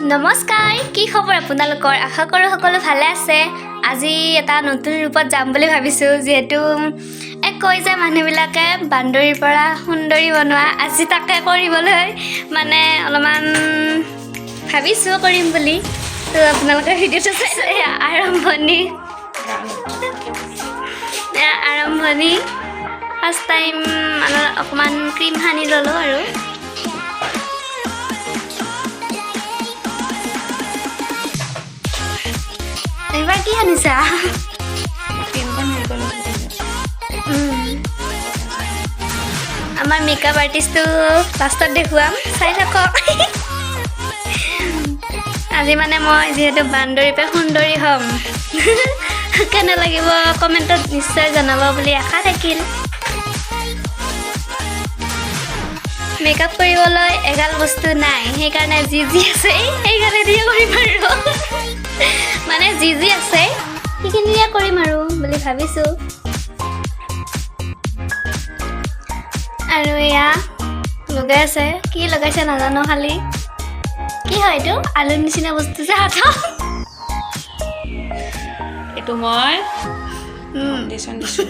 নমস্কাৰ, কি খবৰ আপোনালোকৰ? আশা কৰোঁ সকলো ভালে আছে। আজি এটা নতুন ৰূপত যাম বুলি ভাবিছোঁ, যিহেতু কয় যে মানুহবিলাকে বান্দৰীৰ পৰা সুন্দৰী বনোৱা। আজি তাকে কৰিবলৈ মানে অলপমান ভাবিছোঁ কৰিম বুলি। তো আপোনালোকে ভিডিঅ'টো চাইছে। আৰম্ভণি ফাৰ্ষ্ট টাইম অকণমান ক্ৰীম সানি ল'লোঁ আৰু এইবাৰ কি সানিছা? আমাৰ মেকআপ আৰ্টিষ্টটো লাষ্টত দেখুৱাম, চাই থাকক। আজি মানে মই যিহেতু বান্দৰীৰ পৰা সুন্দৰী হ'ম, কেনে লাগিব কমেণ্টত নিশ্চয় জনাব বুলি আশা থাকিল। মেকআপ কৰিবলৈ এগাল বস্তু নাই, সেইকাৰণে যি আছে সেইকাৰণে দিয়ে কৰিম আৰু মানে যি আছে সেইখিনিয়ে কৰিম আৰু বুলি ভাবিছোঁ। আৰু এয়া লগাই আছে, কি লগাইছে নাজানো, খালি কি হয় এইটো আলুৰ নিচিনা বস্তু যে হাতত। এইটো মই ফাউণ্ডেশ্যন দিছোঁ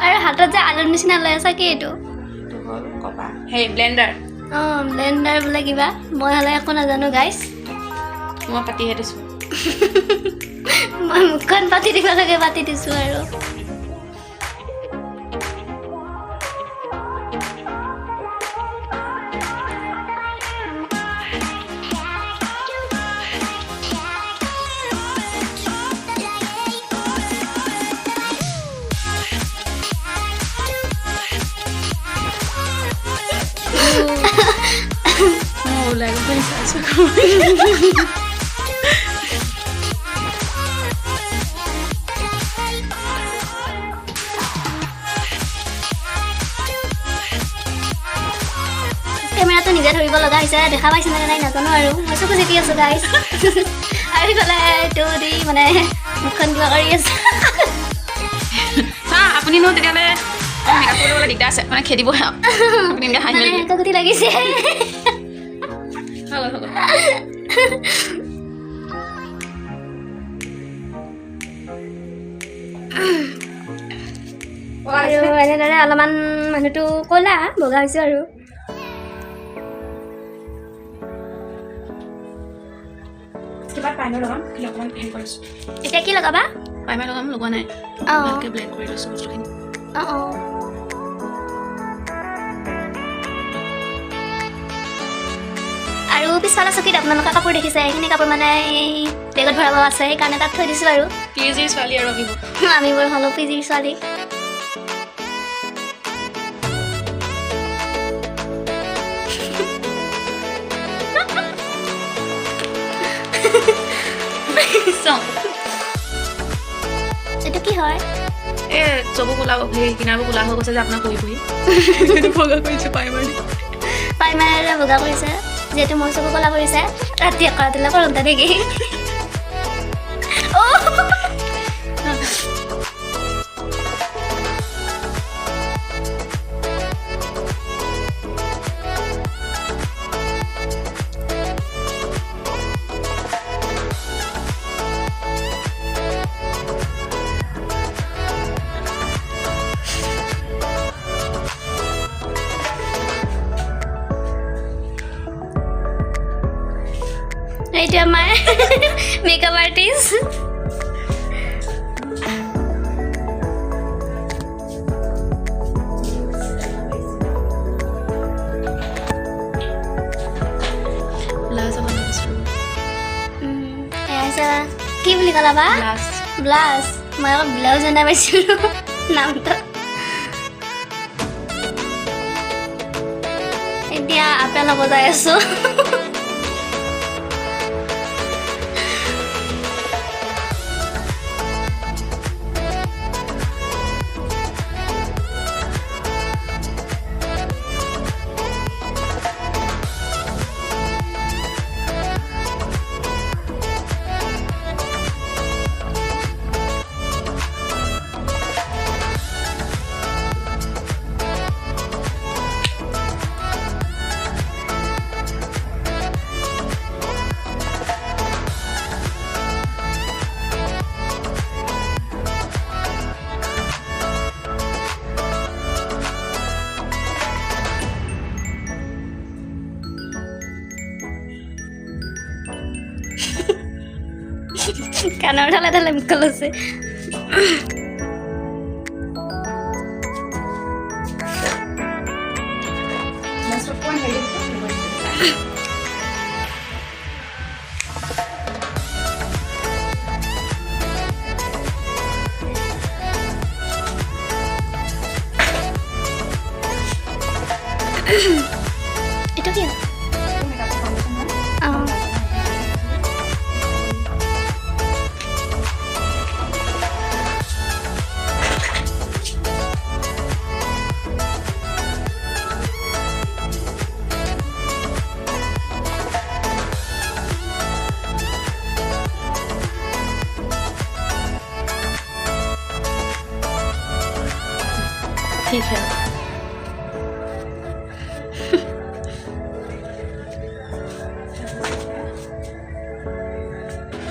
আৰু হাতত যে আলুৰ নিচিনা লৈ আছা, কি এইটো? এইটো হ'ল কপা, সেই ব্লেণ্ডাৰ। অঁ, ব্লেণ্ডাৰ বোলে কিবা, মই হ'লে একো নাজানো গাইছ। মই পাতিহে দিছোঁ। মই মুখখন পাতি দিব লাগে, পাতি দিছোঁ আৰু ওলাই গৈ চাইছোঁ। কেমেৰাটো নিজে ধৰিব লগা হৈছে, দেখা পাইছে নে নাই নাজানো আৰু মই চকু জিতি আছোঁ গাইছ। আৰু ইফালে এইটো দি মানে মুখখন কিবা কৰি আছে। আপুনি ন তেতিয়াহ'লে মেকআপ কৰিবলৈ দিগদাৰ আছে, মানে খেদিব আপুনি এনেকৈ হাঁহি মেলি ককুটি লাগিছে। আৰু এনেদৰে অলপমান মানুহটো ক'লা বগা হৈছে আৰু কিবা প্ৰাইমাৰ লগাম, অকণমান হেৰি কৰিছোঁ। এতিয়া কি লগাবা? প্ৰাইমাৰ লগাম, লগোৱা নাই, অঁ ভালকৈ ব্লেণ্ড কৰি লৈছোঁ বস্তুখিনি। অঁ অঁ আৰু পিছফালে চকীত আপোনালোকে কাপোৰ দেখিছে, এইখিনি কাপোৰ মানে এই বেগত ভৰাব আছে, সেইকাৰণে তাত থৈ দিছোঁ আৰু PG ছোৱালী আৰু আহিব। আমিবোৰ হ'লোঁ PGৰ ছোৱালী। এইটো কি হয়? এই চবু কোলা, সেই কিনাৰবোৰ কোলা হৈ গৈছে যে আপোনাৰ পঢ়ি বগা কৰিছে প্ৰাইমাৰে বগা কৰিছে, যিহেতু মোৰ চকু ক'লা কৰিছে। ৰাতি একাতিলে কৰোঁতে নেকি? এইটো আমাৰ মেকআপ আৰ্টিষ্ট। কি বুলি ক'লা বা? ব্লাছ। মই আকৌ ব্লাউজ জনা পাইছিলোঁ নামটো। এতিয়া আপেল হ'ব যাই আছোঁ। কাণৰ ঢালে ঢালে মুখ লৈছে এইটো কি অঁ ঠিক है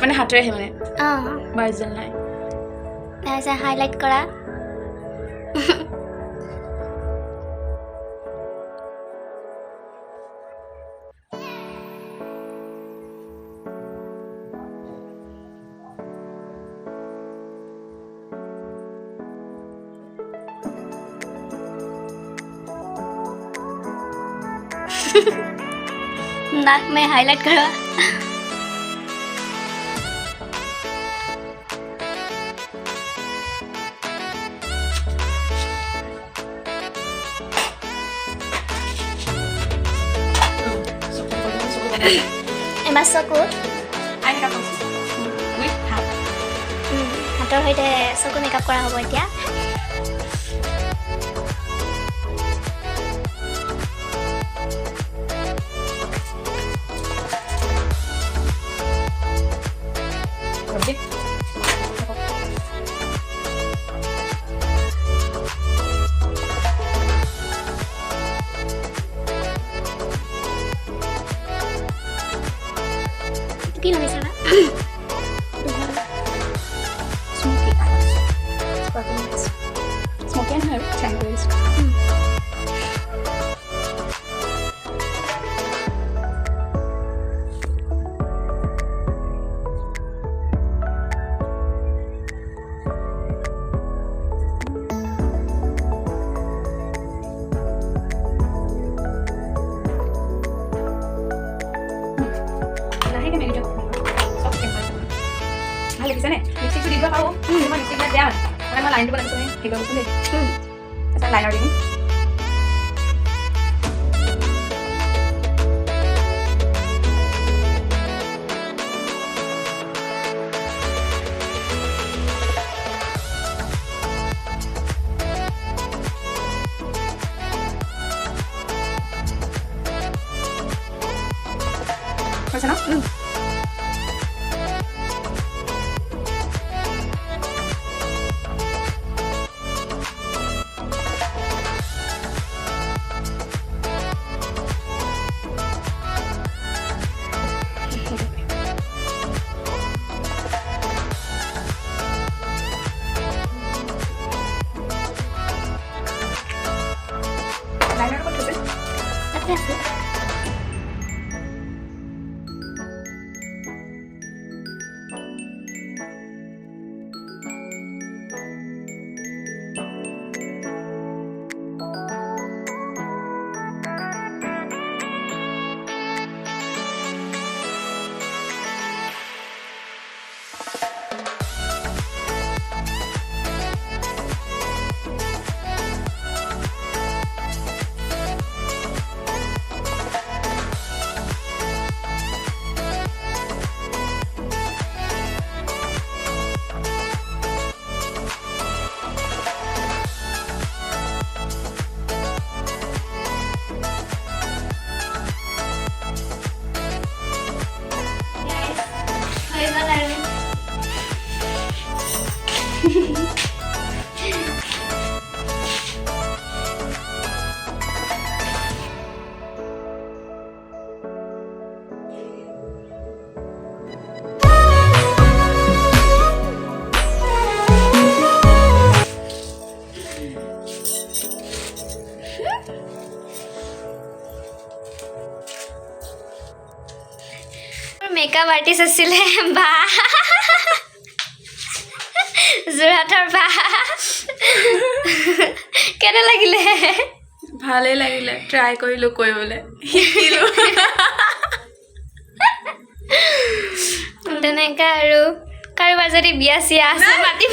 মানে হাতেৰেহে মানে অঁ বাইজেল নাই তাৰপিছত হাইলাইট কৰা नाक में हाईलाइट करा এমাৰ চকুত হাতৰ সৈতে চকু মেকআপ কৰা হ'ব এতিয়া কি লগাইছা বা Smoky and her triangles. ভাল লাগিছে নে লিপষ্টিকটো দিব পাৰো মই লিপষ্টিক বেয়া মানে মই লাইন দিব লাগিছে নে ঠিক আছে দেই এটা লাইনাৰ দিম হৈছে ন লাইনাৰ ক'ত আছে তাতে আছে মেকআপ আৰ্টিষ্ট আছিলে বা যোৰহাটৰ বা কেনে লাগিলে ভালেই লাগিলে ট্ৰাই কৰিলোঁ কৰিবলৈ শিকিলোঁ তেনেকৈ আৰু কাৰোবাৰ যদি বিয়া চিয়া আছে মাতিব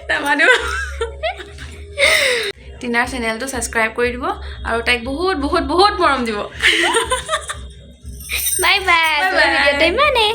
নামানো টিনাৰ চেনেলটো ছাবস্ক্ৰাইব কৰি দিব আৰু তাইক বহুত বহুত বহুত মৰম দিব বাই বাই Bye bye. ভিডিঅ'টো ইমানেই